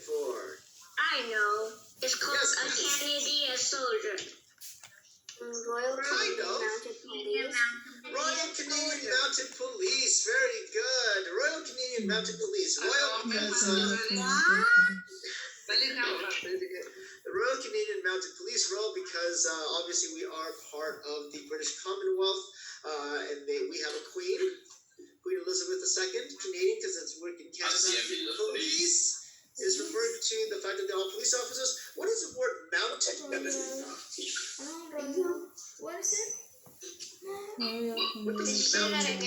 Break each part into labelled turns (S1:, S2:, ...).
S1: for?
S2: I know. It's called a Canadian soldier.
S1: Royal Canadian Mounted Police. Royal Canadian Mounted Police. Very good. Royal Canadian Mounted Police. Royal because the Royal Canadian Mounted Police. Royal because obviously we are part of the British Commonwealth, and we have a Queen, Queen Elizabeth II. Canadian because it's worked in Canada. Police is referring to the fact that they're all police officers. What does the word mounted mean?
S3: What is it?
S1: What does mounted?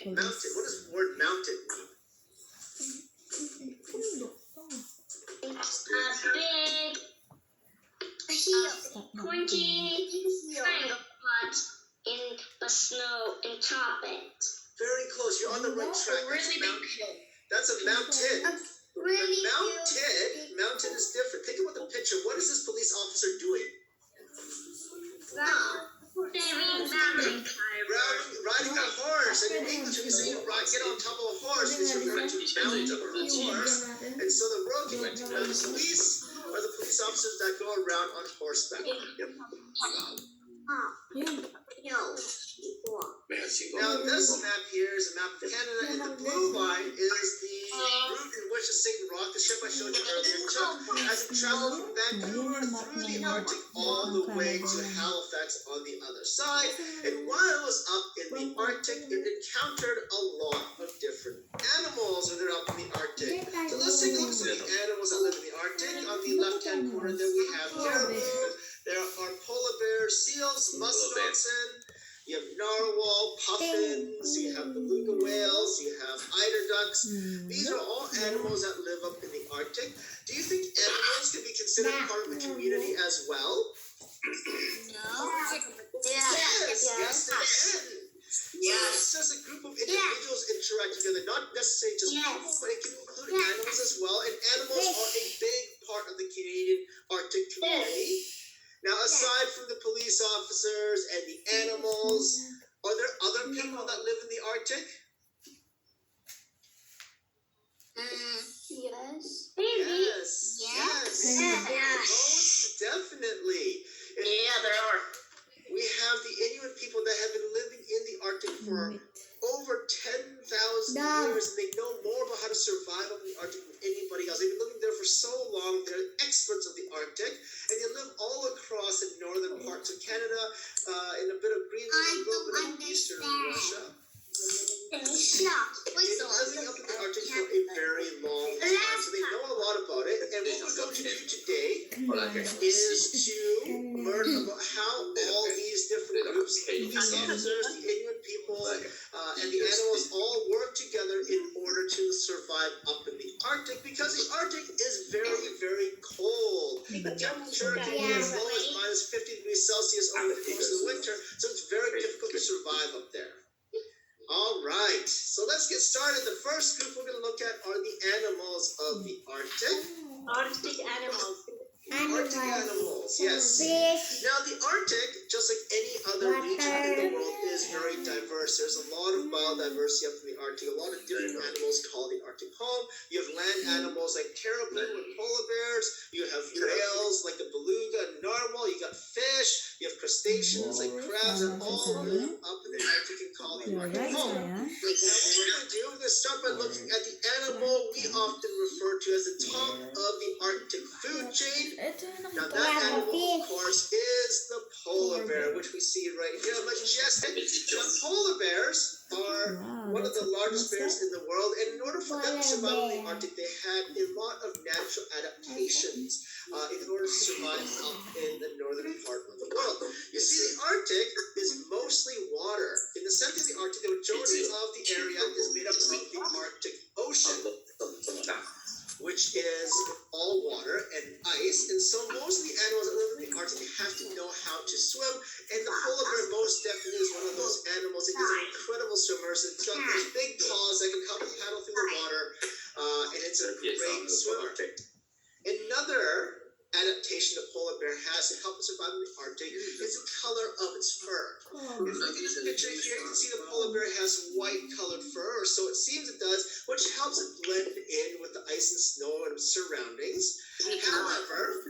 S1: Mounted. What does the word mounted mean?
S2: A big, pointy triangle spot in the snow and top it.
S1: Very close. You're on the right track. That's a mounted.
S2: Really
S1: mounted is different. Think about the picture. What is this police officer doing? Riding a horse. And in English, when you say you get on top of a horse, it's referring to mount a horse. And so the Royal Canadian Mounted Police are the police officers that go around on horseback. Yep. Now this map here is a map of Canada, and the blue line is the route in which the St. Rock, the ship I showed you earlier, took as it traveled from Vancouver through the Arctic all the way to Halifax on the other side. And while it was up in the Arctic, it encountered a lot of different animals when they're up in the Arctic. So let's take a look at some of the animals that live in the Arctic. On the left-hand corner there we have caribou, there are polar bears, seals, musk oxen, you have narwhal, puffins, you have beluga whales, you have eider ducks. These are all animals that live up in the Arctic. Do you think animals can be considered part of the community as well? Yes, they can. Yes. It's just a group of individuals interact together, not necessarily just people, but it can include animals as well. And animals are a big part of the Canadian Arctic community. Now, aside from the police officers and the animals, are there other people that live in the Arctic? Yes. Most definitely.
S2: There are.
S1: We have the Inuit people that have been living in the Arctic for over 10,000 years, and they know more about how to survive up in the Arctic than anybody else. They've been living there for so long. They're experts of the Arctic, and they live all across the northern parts of Canada, in a bit of Greenland, a little bit of eastern Russia. They've been living up in the Arctic for a very long time, so they know a lot about it. And what we're going to do today is to learn about how all these different groups, these officers, the Inuit people, and the animals all work together in order to survive up in the Arctic, because the Arctic is very, very cold. The temperature can be as low as minus 50 degrees Celsius over the course of the winter, so it's very difficult to survive up there. All right, so let's get started. The first group we're going to look at are the animals of the Arctic.
S2: Arctic animals.
S1: Arctic animals, yes. Now, the Arctic, just like any other region in the world, is very diverse. There's a lot of biodiversity up in the Arctic. A lot of different animals call the Arctic home. You have land animals like caribou and polar bears. You have whales like the beluga and narwhal. You got fish. You have crustaceans like crabs, and all live up in the Arctic and call the Arctic home. Now, what we're going to do, we're going to start by looking at the animal we often refer to as the top of the Arctic food chain. Now that animal, of course, is the polar bear, which we see right here. Majestic. Now, polar bears are one of the largest bears in the world, and in order for them to survive in the Arctic, they had a lot of natural adaptations in order to survive up in the northern part of the world. You see, the Arctic is mostly water. In the center of the Arctic, the majority of the area is made up of the Arctic Ocean, which is all water and ice. And so most of the animals that live in the Arctic, they have to know how to swim. And the polar bear most definitely is one of those animals. It is an incredible swimmer. So it's got those big paws that can help it paddle through the water. And it's a great swimmer. Another adaptation the polar bear has to help it survive in the Arctic is the color of its fur. If you look at the picture here, you can see the polar bear has white colored fur, or so it seems it does, which helps it blend in with the ice and snow and surroundings. However,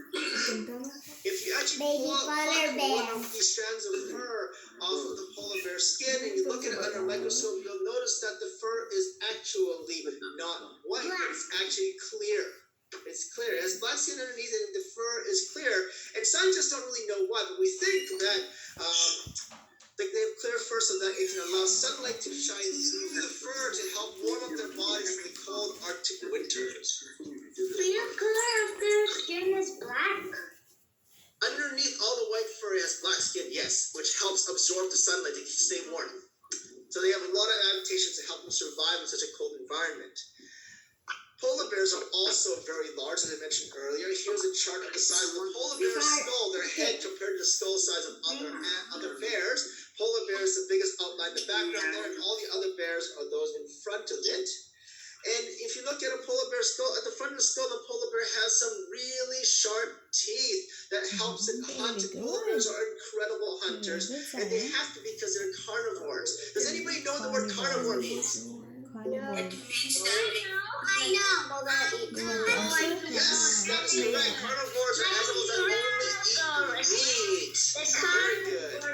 S1: if you actually pluck one of these strands of fur off of the polar bear skin and you look at it under a microscope, you'll notice that the fur is actually not white, it's actually clear. It's clear. It has black skin underneath and the fur is clear. And scientists don't really know why, but we think that they have clear fur so that it can allow sunlight to shine through the fur to help warm up their bodies in the cold Arctic winters.
S2: The color of their skin is black.
S1: Underneath all the white fur has black skin, yes, which helps absorb the sunlight to stay warm. So they have a lot of adaptations to help them survive in such a cold environment. Polar bears are also very large, as I mentioned earlier. Here's a chart of the size of the polar bear's skull, their head compared to the skull size of other bears. Polar bear is the biggest outline in the background there, and all the other bears are those in front of it. And if you look at a polar bear skull, at the front of the skull, the polar bear has some really sharp teeth that helps it hunt. Polar bears are incredible hunters, and they have to be because they're carnivores. Does anybody know what the word carnivore means?
S2: It means I know.
S1: Yes, that's correct. Carnivores are animals that only eat meat. Very good.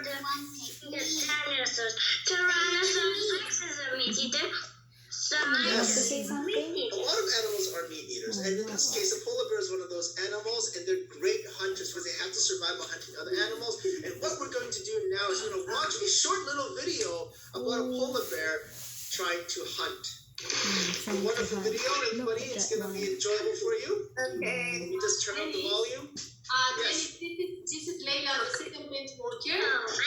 S2: Tyrannosaurus Rex is a meat eater.
S3: You want to say something?
S1: A lot of animals are meat eaters, and in this case, a polar bear is one of those animals, and they're great hunters because they have to survive by hunting other animals. And what we're going to do now is we're going to watch a short little video about a polar bear trying to hunt. A wonderful video, everybody. It's going to be enjoyable for you.
S2: Okay.
S1: Can you just turn up the volume? Yes.
S4: This is Leila, the settlement worker.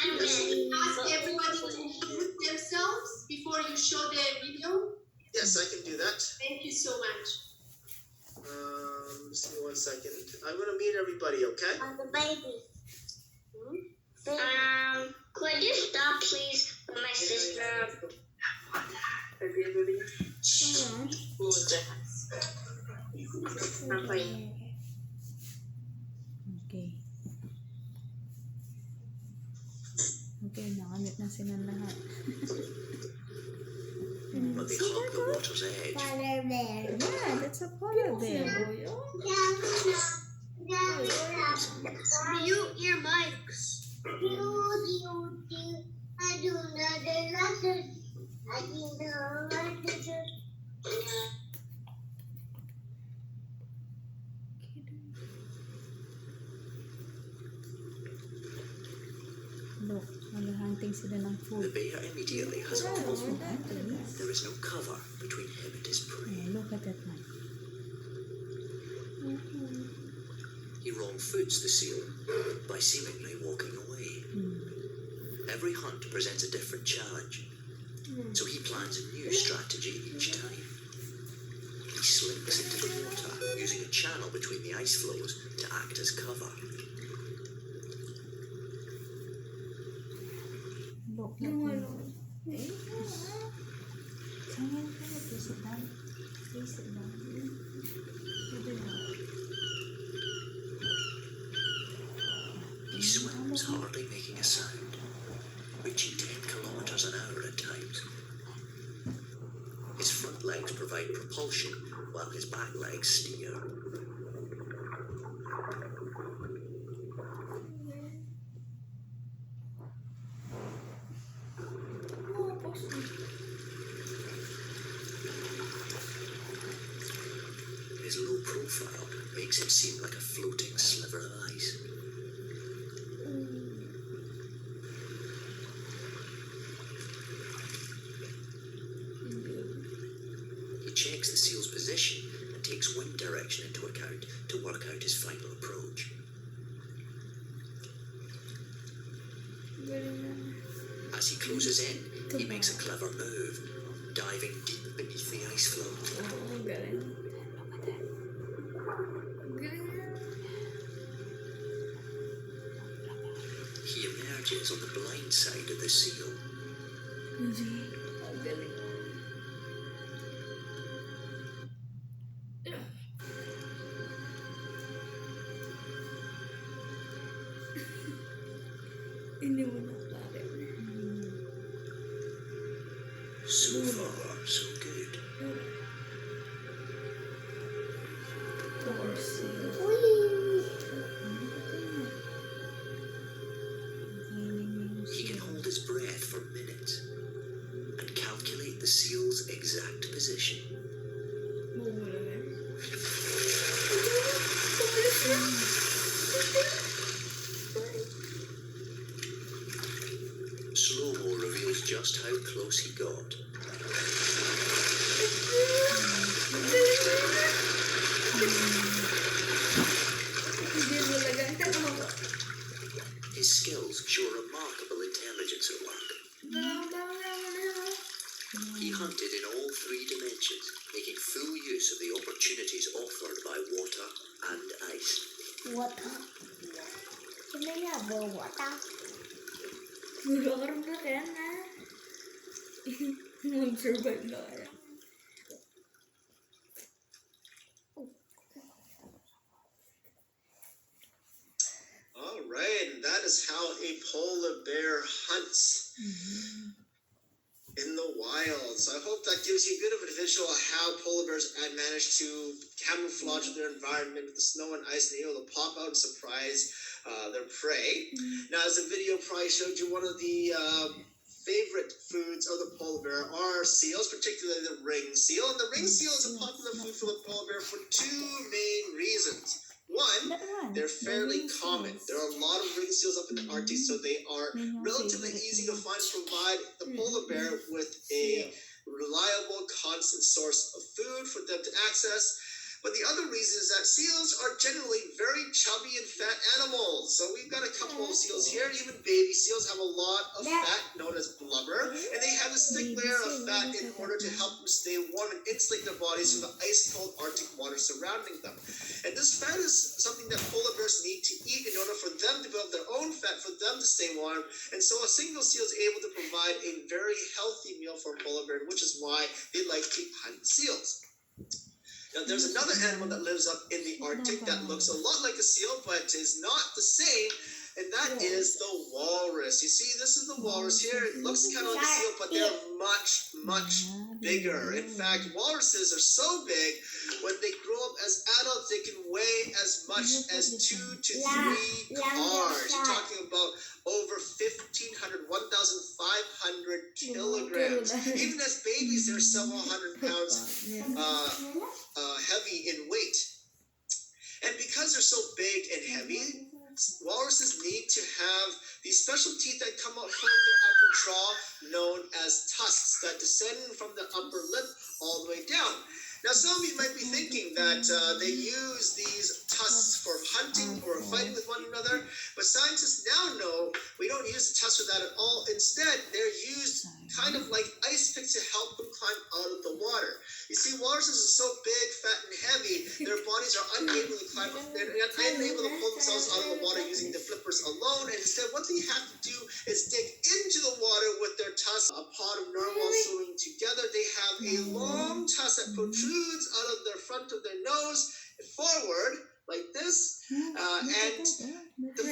S2: I'm ready.
S4: Ask everybody to mute themselves before you show the video.
S1: Yes, I can do that.
S4: Thank you so much.
S1: Just give me 1 second. I'm going to mute everybody, okay?
S2: The baby. Could you stop, please, for my sister?
S3: Okay. Okay, nakamit na silang lahat.
S5: But they hug the water's edge.
S2: Polar bear.
S3: Yeah, that's a polar bear.
S4: Mute your mics.
S3: Look, maghahunting sila ng
S5: The
S3: food.
S5: bear immediately has a
S3: Yeah,
S5: problem.
S3: that's
S5: There is no cover between him and his prey.
S3: yeah, look at that one.
S5: He wrong foots the seal by seemingly walking away. Every hunt presents a different challenge, so he plans a new strategy each time. He slinks into the water, using a channel between the ice floes to act as cover.
S3: Look, look. Saan ka? Please sit down. Please sit down.
S5: He swims, hardly making a sound, reaching 10 kilometers an hour at times. His front legs provide propulsion, while his back legs steer. His low profile makes him seem like a floating sliver of ice. He checks the seal's position and takes wind direction into account to work out his final approach. As he closes in, he makes a clever move, diving deep beneath the ice floe. He emerges on the blind side of the seal.
S3: Ini menarik.
S5: So far, so good. He can hold his breath for minutes and calculate the seal's exact position. Slow-mo reveals just how close he got. His skills show remarkable intelligence at work. He hunted in all three dimensions, making full use of the opportunities offered by water and ice.
S3: Water. Sebenarnya apa water? Guru orang tuh keren lah. Muncul banget.
S1: All right, and that is how a polar bear hunts in the wild. So I hope that gives you a bit of a visual of how polar bears manage to camouflage in their environment with the snow and ice, and able to pop out and surprise their prey. Now, as the video probably showed you, one of the favorite foods of the polar bear are seals, particularly the ring seal. And the ring seal is a popular food for the polar bear for two main reasons. One, they're fairly common. There are a lot of ring seals up in the Arctic, so they are relatively easy to find and provide the polar bear with a reliable, constant source of food for them to access. But the other reason is that seals are generally very chubby and fat animals. So we've got a couple of seals here. Even baby seals have a lot of fat known as blubber. And they have this thick layer of fat in order to help them stay warm and insulate their bodies from the ice-cold Arctic water surrounding them. And this fat is something that polar bears need to eat in order for them to build their own fat, for them to stay warm. And so a single seal is able to provide a very healthy meal for a polar bear, which is why they like to hunt seals. Now, there's another animal that lives up in the Arctic that looks a lot like a seal, but is not the same, and that is the walrus. You see, this is the walrus here. It looks kind of like a seal, but they're much, much bigger. In fact, walruses are so big, when they grow up as adults, they can weigh as much as 2 to 3 cars. You're talking about over 1,500, 1,500 kilograms. Even as babies, they're several hundred pounds heavy in weight. And because they're so big and heavy, walruses need to have these special teeth that come out from their upper jaw, known as tusks, that descend from the upper lip all the way down. Now, some of you might be thinking that they use these tusks for hunting or fighting with one another, but scientists now know we don't use the tusks for that at all. Instead, they're used kind of like ice picks to help them climb out of the water. You see, walruses are so big, fat, and heavy, their bodies are unable to climb up. They're unable to pull themselves out of the water using the flippers alone, and instead what they have to do is dig into the water with their tusks. A pod of narwhals swimming together, they have a long tusk that protrudes out of the front of their nose forward, like this, and the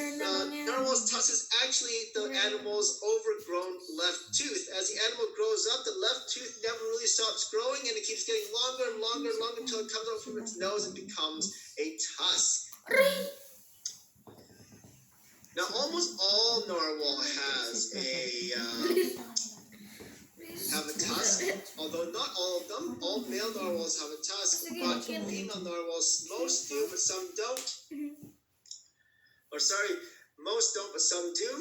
S1: narwhal's tusk is actually the animal's overgrown left tooth. As the animal grows up, the left tooth never really stops growing, and it keeps getting longer and longer and longer until it comes out from its nose and becomes a tusk. Now, almost all narwhal has have a tusk, although not all of them. All male narwhals have a tusk, but female narwhals, most do, but some don't. Or sorry, most don't, but some do.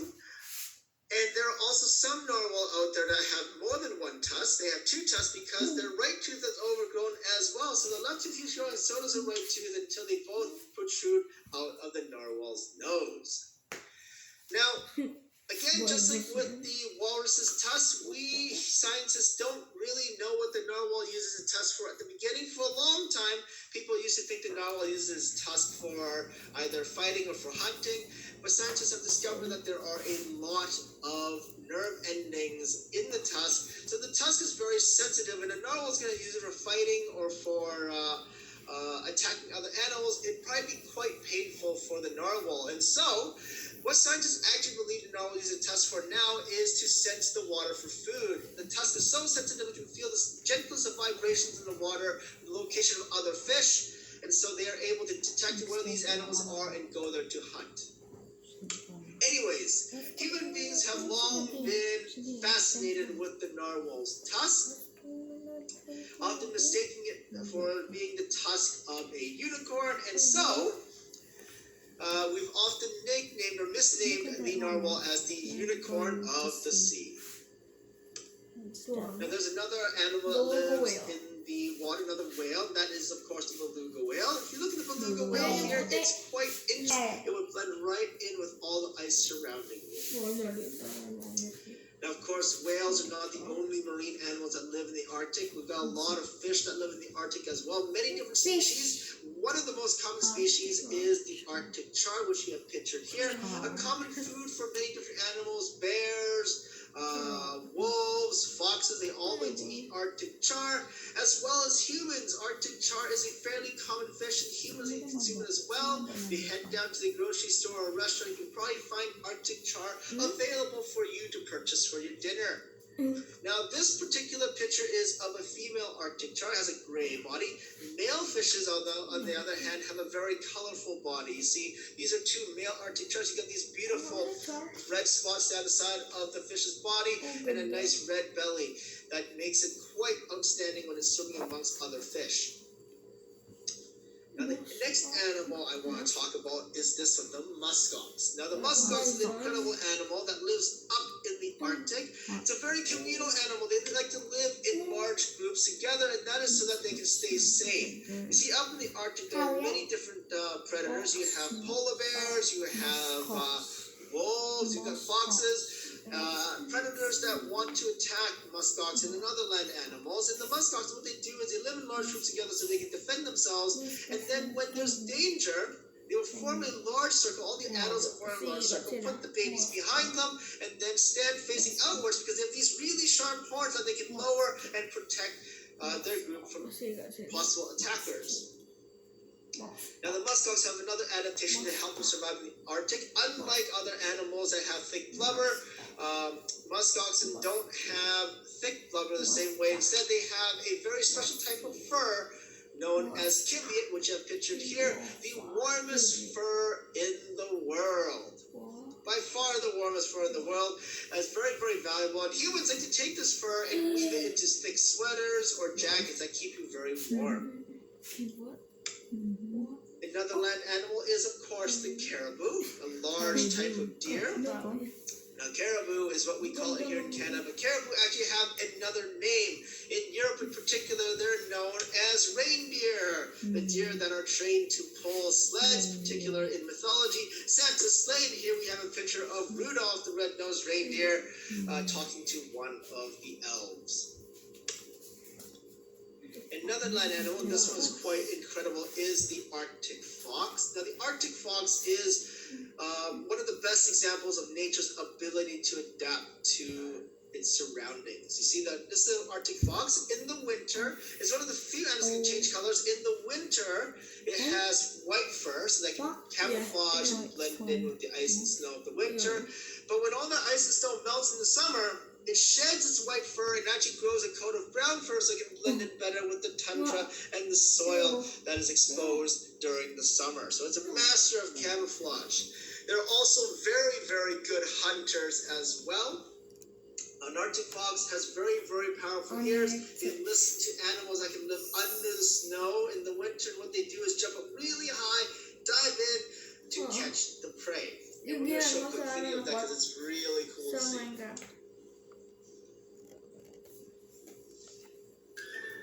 S1: And there are also some narwhal out there that have more than one tusk. They have two tusks because their right tooth is overgrown as well. So the left tooth is growing, so does the right tooth, until they both protrude out of the narwhal's nose. Now, again, just like with the walrus's tusk, we scientists don't really know what the narwhal uses its tusk for. At the beginning, for a long time, people used to think the narwhal uses its tusk for either fighting or for hunting. But scientists have discovered that there are a lot of nerve endings in the tusk. So the tusk is very sensitive, and a narwhal is going to use it for fighting or for attacking other animals. It'd probably be quite painful for the narwhal. And so What scientists actually believe the narwhal uses a tusk for now is to sense the water for food. The tusk is so sensitive it can feel the gentlest of vibrations in the water, the location of other fish, and so they are able to detect where these animals are and go there to hunt. Anyways, human beings have long been fascinated with the narwhal's tusk, often mistaking it for being the tusk of a unicorn, and so we've often nicknamed or misnamed the narwhal as the unicorn of the sea. Now there's another animal that lives in the water, another whale. That is, of course, the beluga whale. If you look at the beluga whale here, it's quite interesting. It would blend right in with all the ice surrounding you. Now, of course, whales are not the only marine animals that live in the Arctic. We've got a lot of fish that live in the Arctic as well. Many different species. One of the most common species is the Arctic char, which you have pictured here. A common food for many different animals, bears, wolves, foxes, they all like to eat Arctic char, as well as humans. Arctic char is a fairly common fish, and humans can consume it as well. If you head down to the grocery store or restaurant, you can probably find Arctic char available for you to purchase for your dinner. Now, this particular picture is of a female Arctic char. It has a gray body. Male fishes, although on the other hand, have a very colorful body. You see, these are two male Arctic chars. You got these beautiful red spots down the side of the fish's body and a nice red belly that makes it quite outstanding when it's swimming amongst other fish. Now, the next animal I want to talk about is this one, the muskox. Now, the muskox is an incredible animal that lives up in the Arctic. It's a very communal animal. They like to live in large groups together, and that is so that they can stay safe. You see, up in the Arctic, there are many different predators. You have polar bears, you have wolves, you've got foxes. Predators that want to attack muskox and other land animals. And the muskox, what they do is they live in large groups together so they can defend themselves. And then when there's danger, they will form a large circle. All the adults will form a large circle, put the babies behind them, and then stand facing outwards because they have these really sharp horns that they can lower and protect their group from possible attackers. Now, the muskox have another adaptation to help them survive in the Arctic. Unlike other animals that have thick blubber, muskox don't have thick blubber the same way. Instead, they have a very special type of fur known as kimbiat, which I've pictured here, the warmest fur in the world. By far the warmest fur in the world. It's very, very valuable. And humans like to take this fur and weave it into thick sweaters or jackets that keep you very warm. Another land animal is, of course, the caribou, a large type of deer. Now, caribou is what we call it here in Canada, but caribou actually have another name. In Europe in particular, they're known as reindeer, the deer that are trained to pull sleds, particular in mythology. Santa's sleigh, and here we have a picture of Rudolph, the red-nosed reindeer, talking to one of the elves. Another land animal, and this one is quite incredible, is the Arctic fox. Now, the Arctic fox is one of the best examples of nature's ability to adapt to its surroundings. You see that this little Arctic fox in the winter is one of the few animals that can change colors. In the winter, it has white fur, so they can camouflage and blend in with the ice and snow of the winter. But when all the ice and snow melts in the summer, it sheds its white fur and actually grows a coat of brown fur so it can blend in better with the tundra and the soil that is exposed during the summer. So it's a master of camouflage. They're also very, very good hunters as well. An Arctic fox has very, very powerful ears. They listen to animals that can live under the snow in the winter. And what they do is jump up really high, dive in to catch the prey. And we're going to show a quick video of that because it's really cool to see.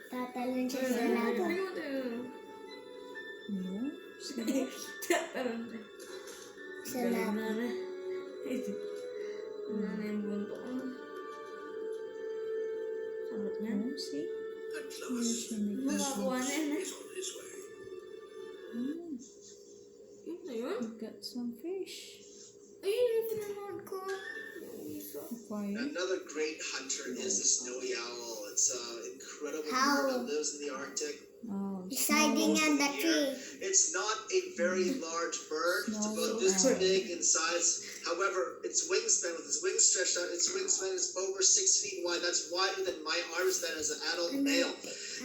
S3: Tatalon siya sa laga. Sa laga. See?
S5: And Clovis is on his way.
S3: We've got some fish.
S1: Another great hunter is the snowy owl. It's an incredible bird that lives in the Arctic.
S3: It's hiding in the tree.
S1: It's not a a very large bird. It's about this big in size. However, its wingspan, with its wings stretched out, its wingspan is over 6 feet wide. That's wider than my arm span as an adult male.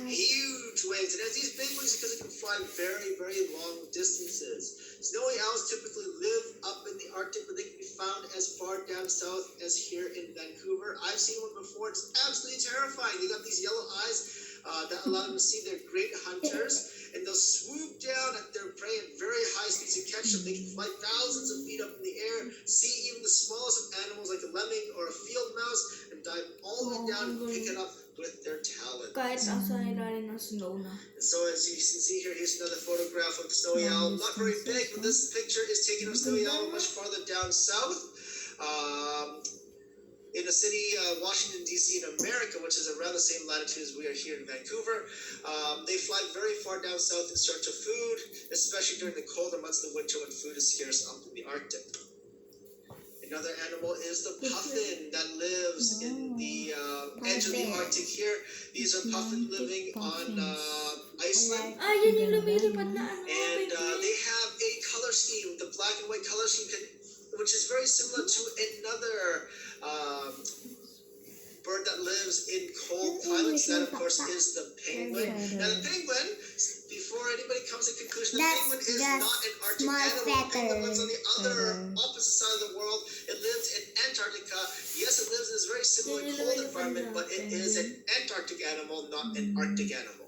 S1: Huge wings. It has these big wings because it can fly very, very long distances. Snowy owls typically live up in the Arctic, but they can be found as far down south as here in Vancouver. I've seen one before. It's absolutely terrifying. They got these yellow eyes that allow them to see. They're great hunters, and they'll swoop down at their prey at very high speeds to catch them. They can fly thousands of feet up in the air, see even the smallest of animals like a lemming or a field mouse, and dive all the way down and pick it up with their talons.
S3: Kahit asa ilalim ng snow na.
S1: And so as you can see here, here's another photograph of the snowy owl. Not very big, but this picture is taken of snowy owl much farther down south. In the city, Washington, D.C. in America, which is around the same latitude as we are here in Vancouver. They fly very far down south in search of food, especially during the colder months of the winter when food is scarce up in the Arctic. Another animal is the puffin that lives in the edge of the Arctic here. These are puffin living on Iceland.
S3: Yun yung lumilipad na ano.
S1: And they have a color scheme, the black and white color scheme, which is very similar to another bird that lives in cold climates. That, of course, is the penguin. Now, the penguin, before anybody comes to conclusion, the penguin is not an Arctic animal. The penguin lives on the other opposite side of the world. It lives in Antarctica. Yes, it lives in this very similar cold environment, but it is an Antarctic animal, not an Arctic animal.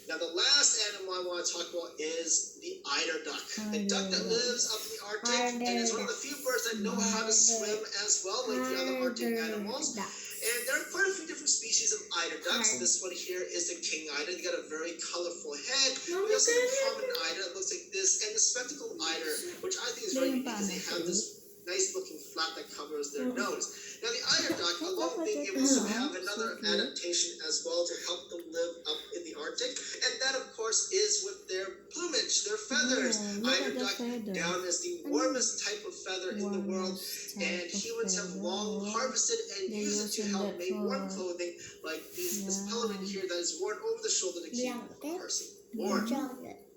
S1: Now, the last animal I want to talk about is the eider duck. The duck that lives up in the Arctic, and is one of the few birds that know how to swim as well, like the other Arctic animals. And there are quite a few different species of eider ducks. This one here is the king eider. They got a very colorful head. We also have the common eider that looks like this, and the spectacled eider, which I think is very unique because they have this nice looking flap that covers their nose. Now the eider duck, along with being able to have another adaptation as well to help them live up in the Arctic, and that of course is with their plumage, their feathers. Eider duck down is the warmest type of feather in the world, and humans have long harvested and used it to help make warm clothing, like this pellet here that is worn over the shoulder to keep a person warm.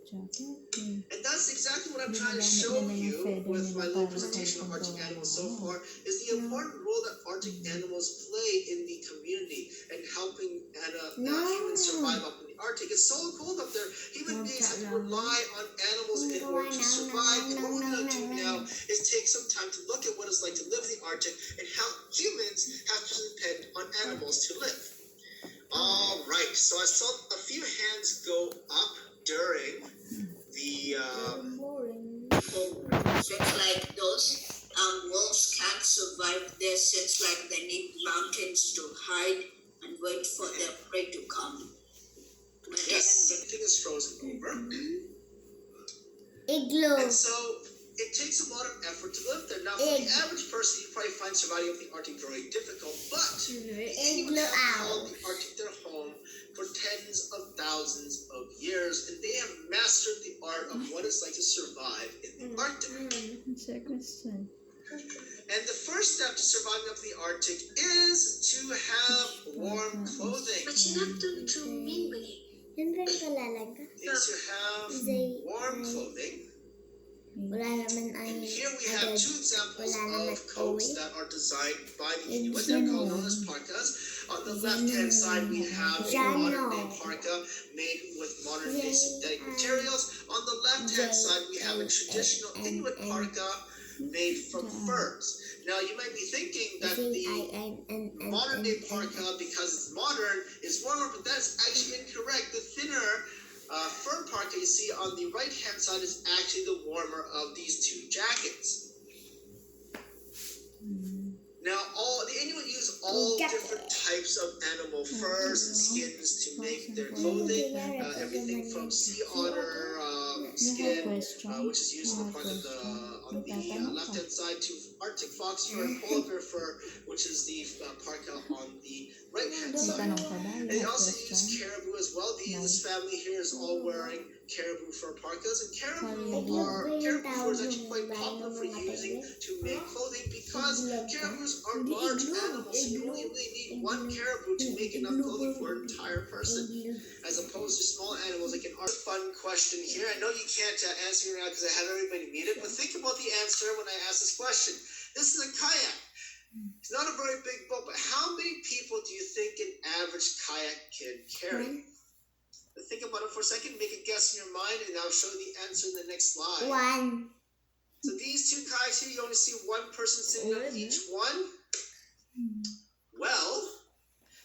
S1: And that's exactly what I'm trying to show you with my little presentation of Arctic animals so far, is the important role that Arctic animals play in the community and helping humans survive up in the Arctic. It's so cold up there. Human beings have to rely on animals in order to survive. And what we're going to do now is take some time to look at what it's like to live in the Arctic and how humans have to depend on animals to live. All right, so I saw a few hands go up during the
S6: Seems like those wolves can't survive there. Seems like they need mountains to hide and wait for their prey to come.
S1: yes, everything is frozen over.
S3: Igloo.
S1: And so it takes a lot of effort to live there. Now, for the average person, you probably find surviving up the Arctic very difficult, but the Inuit have called the Arctic their home for tens of thousands of years, and they have mastered the art of what it's like to survive in the Arctic.
S3: That's a question.
S1: And the first step to surviving up in the Arctic is to have warm clothing.
S2: But you have to mingle.
S1: Is to have warm clothing. And here we have two examples of coats that are designed by the Inuit. They're called known as parkas. On the left-hand side, we have a modern-day parka made with modern-day synthetic materials. On the left-hand side, we have a traditional Inuit parka made from furs. Now, you might be thinking that the modern-day parka, because it's modern, is warmer, but that's actually incorrect. The thinner fur parka you see on the right-hand side is actually the warmer of these two jackets. Now, the Inuit use all different types of animal furs and skins to make their clothing. Everything from sea otter skin, which is used on the left-hand side, to Arctic fox fur and polar bear fur, which is the parka on the right-hand side. And they also use caribou as well. This family here is all wearing caribou fur parkas, and caribou fur is actually quite popular for using to make clothing because caribous are large animals, so you only really need one caribou to make enough clothing for an entire person, as opposed to small animals like an ark. Fun question here. I know you can't answer me now because I have everybody muted, but think about the answer when I ask this question. This is a kayak. It's not a very big boat, but how many people do you think an average kayak can carry? Think about it for a second, make a guess in your mind, and I'll show you the answer in the next slide.
S3: One.
S1: So these two kayaks here, you only see one person sitting on each one. Well,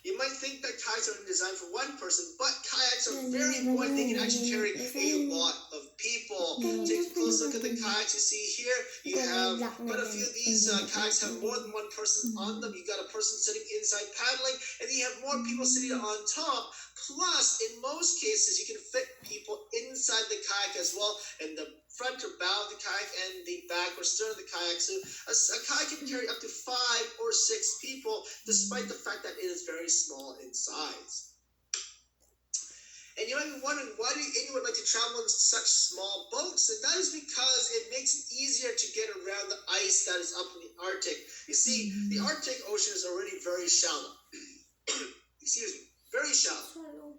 S1: you might think that kayaks are designed for one person, but kayaks are very important. They can actually carry a lot of people. Take a close look at the kayaks you see here. You have quite a few of these kayaks have more than one person on them. You got a person sitting inside paddling, and then you have more people sitting on top. Plus, in most cases, you can fit people inside the kayak as well, in the front or bow of the kayak and the back or stern of the kayak. So a kayak can carry up to 5 or 6 people, despite the fact that it is very small in size. And you might be wondering, why do Inuit like to travel in such small boats? And that is because it makes it easier to get around the ice that is up in the Arctic. You see, the Arctic Ocean is already very shallow. Excuse me. Very shallow.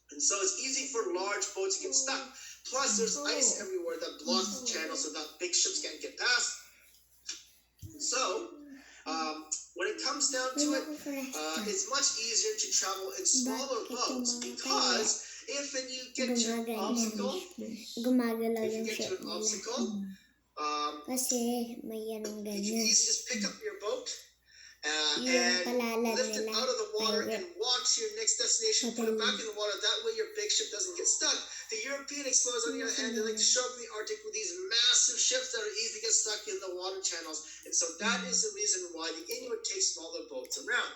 S1: And so it's easy for large boats to get stuck. Plus, there's ice everywhere that blocks the channel so that big ships can't get past. So, when it comes down to it, it's much easier to travel in smaller boats because if you get to an obstacle, you can easily just pick up your boat and lift it out of the water and walk to your next destination, put it back in the water. That way your big ship doesn't get stuck. The European explorers, on the other hand, they like to show up in the Arctic with these massive ships that are easy to get stuck in the water channels. And so that is the reason why the Inuit take smaller boats around.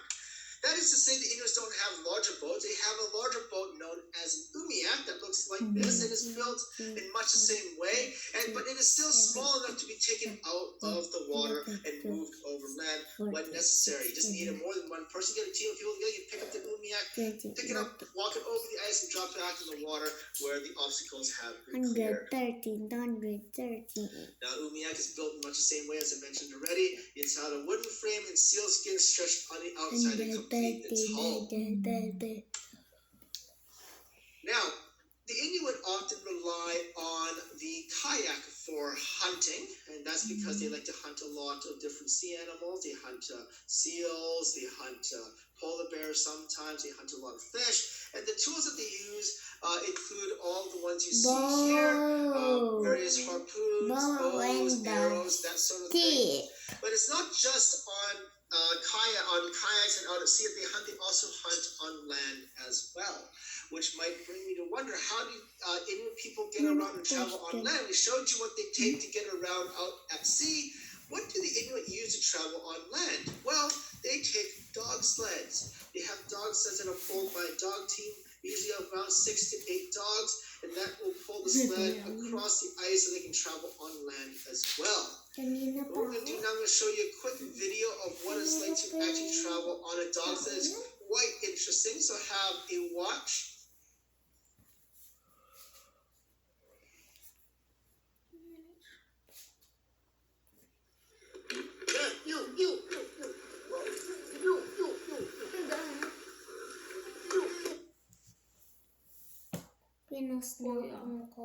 S1: That is to say the Inuits don't have larger boats. They have a larger boat known as an umiak that looks like this and is built in much the same way, but it is still small enough to be taken out of the water and moved over land when necessary. You just need more than one person. You get a team of people together, you pick up the umiak, pick it up, walk it over the ice, and drop it back in the water where the obstacles have been cleared.
S3: 113.
S1: Now, umiak is built in much the same way as I mentioned already. It's had a wooden frame and sealskin stretched on the outside to complete its hull. Now, the Inuit often rely on the kayak for hunting, and that's because they like to hunt a lot of different sea animals. They hunt seals, they hunt polar bears sometimes, they hunt a lot of fish, and the tools that they use include all the ones you see here, various harpoons, bows, arrows, that sort of thing. But it's not just on kayaks and out at sea that they hunt. They also hunt on land as well, which might bring me to wonder, how do Inuit people get around and travel on land? We showed you what they take to get around out at sea. What do the Inuit use to travel on land? Well, they take dog sleds. They have dog sleds that are pulled by a dog team, usually around 6 to 8 dogs, and that will pull the sled across the ice so they can travel on land as well. What we're going to do now, I'm going to show you a quick video of what it's like to actually travel on a dog sled. It's quite interesting, so have a watch.
S3: Pinos na ako.